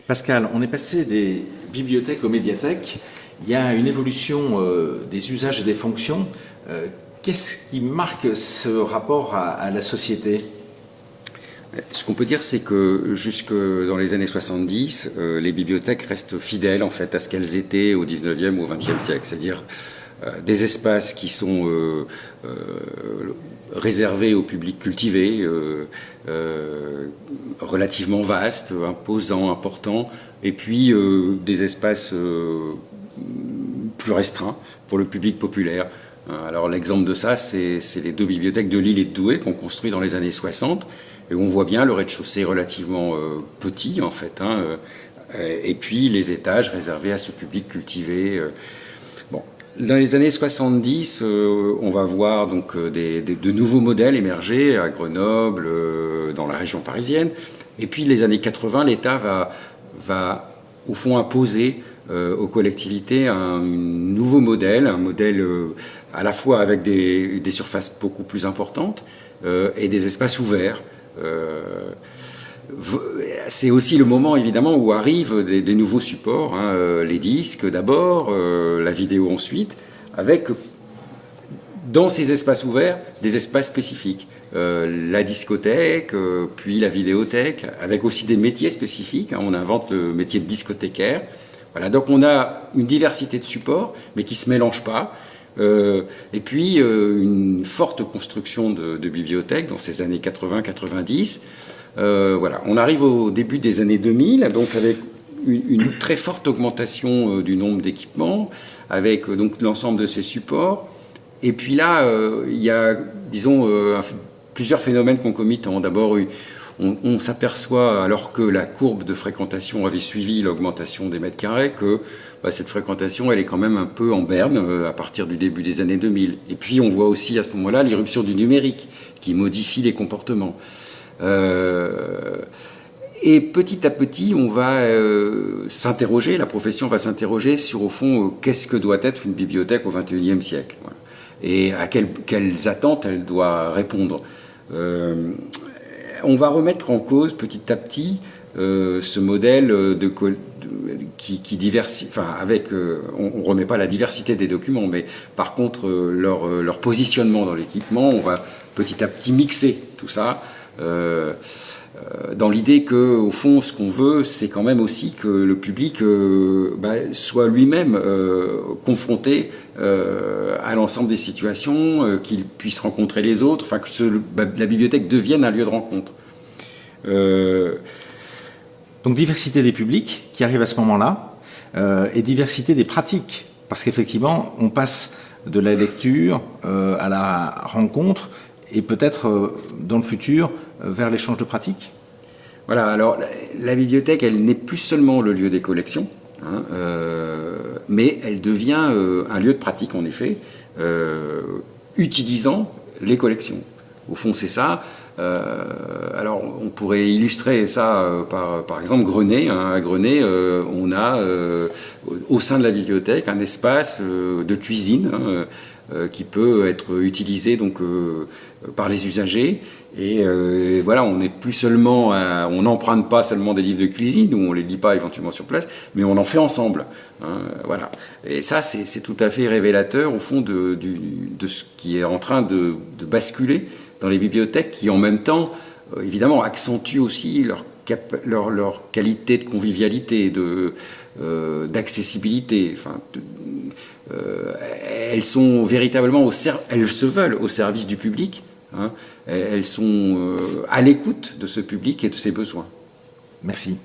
Pascal, on est passé des bibliothèques aux médiathèques. Il y a une évolution des usages et des fonctions. Qu'est-ce qui marque ce rapport à la société ? Ce qu'on peut dire, c'est que jusque dans les années 70, les bibliothèques restent fidèles en fait à ce qu'elles étaient au 19e ou au 20e siècle, c'est-à-dire des espaces qui sont réservés au public cultivé, relativement vastes, imposants, importants, et puis des espaces plus restreints pour le public populaire. Alors l'exemple de ça, c'est les deux bibliothèques de Lille et de Douai qu'on construit dans les années 60, et on voit bien le rez-de-chaussée relativement petit en fait, et puis les étages réservés à ce public cultivé. Bon. Dans les années 70, on va voir donc de nouveaux modèles émerger à Grenoble, dans la région parisienne, et puis les années 80, l'État va au fond imposer aux collectivités un nouveau modèle, un modèle à la fois avec des surfaces beaucoup plus importantes et des espaces ouverts. C'est aussi le moment évidemment où arrivent des nouveaux supports, les disques d'abord, la vidéo ensuite, avec dans ces espaces ouverts des espaces spécifiques. La discothèque, puis la vidéothèque, avec aussi des métiers spécifiques. On invente le métier de discothécaire. Voilà, donc on a une diversité de supports, mais qui ne se mélangent pas. Et puis une forte construction de bibliothèques dans ces années 80-90. Voilà, on arrive au début des années 2000, donc avec une très forte augmentation du nombre d'équipements, avec donc l'ensemble de ces supports. Et puis là, il y a, disons, plusieurs phénomènes concomitants. D'abord, on s'aperçoit, alors que la courbe de fréquentation avait suivi l'augmentation des mètres carrés, que cette fréquentation, elle est quand même un peu en berne à partir du début des années 2000. Et puis, on voit aussi à ce moment-là l'irruption du numérique qui modifie les comportements. Et petit à petit, on va s'interroger, la profession va s'interroger sur, au fond, qu'est-ce que doit être une bibliothèque au XXIe siècle, voilà, et à quelles attentes elle doit répondre. On va remettre en cause petit à petit ce modèle qui diversifie, enfin avec, on remet pas la diversité des documents, mais par contre leur positionnement dans l'équipement, on va petit à petit mixer tout ça. Dans l'idée que, au fond, ce qu'on veut, c'est quand même aussi que le public soit lui-même confronté à l'ensemble des situations, qu'il puisse rencontrer les autres, enfin que la bibliothèque devienne un lieu de rencontre. Donc diversité des publics qui arrive à ce moment-là, et diversité des pratiques, parce qu'effectivement, on passe de la lecture à la rencontre, et peut-être dans le futur vers l'échange de pratiques. Voilà, alors la bibliothèque, elle n'est plus seulement le lieu des collections, mais elle devient un lieu de pratique, en effet, utilisant les collections. Au fond, c'est ça. Alors, on pourrait illustrer ça par exemple Grenay. À Grenay, on a au sein de la bibliothèque un espace de cuisine qui peut être utilisé donc par les usagers. Et voilà, on n'est plus seulement, on n'emprunte pas seulement des livres de cuisine, ou on les lit pas éventuellement sur place, mais on en fait ensemble. Voilà. Et ça, c'est tout à fait révélateur au fond de ce qui est en train de basculer dans les bibliothèques, qui en même temps, évidemment, accentuent aussi leur qualité de convivialité, d'accessibilité. Enfin, elles sont véritablement elles se veulent au service du public. Elles sont à l'écoute de ce public et de ses besoins. Merci.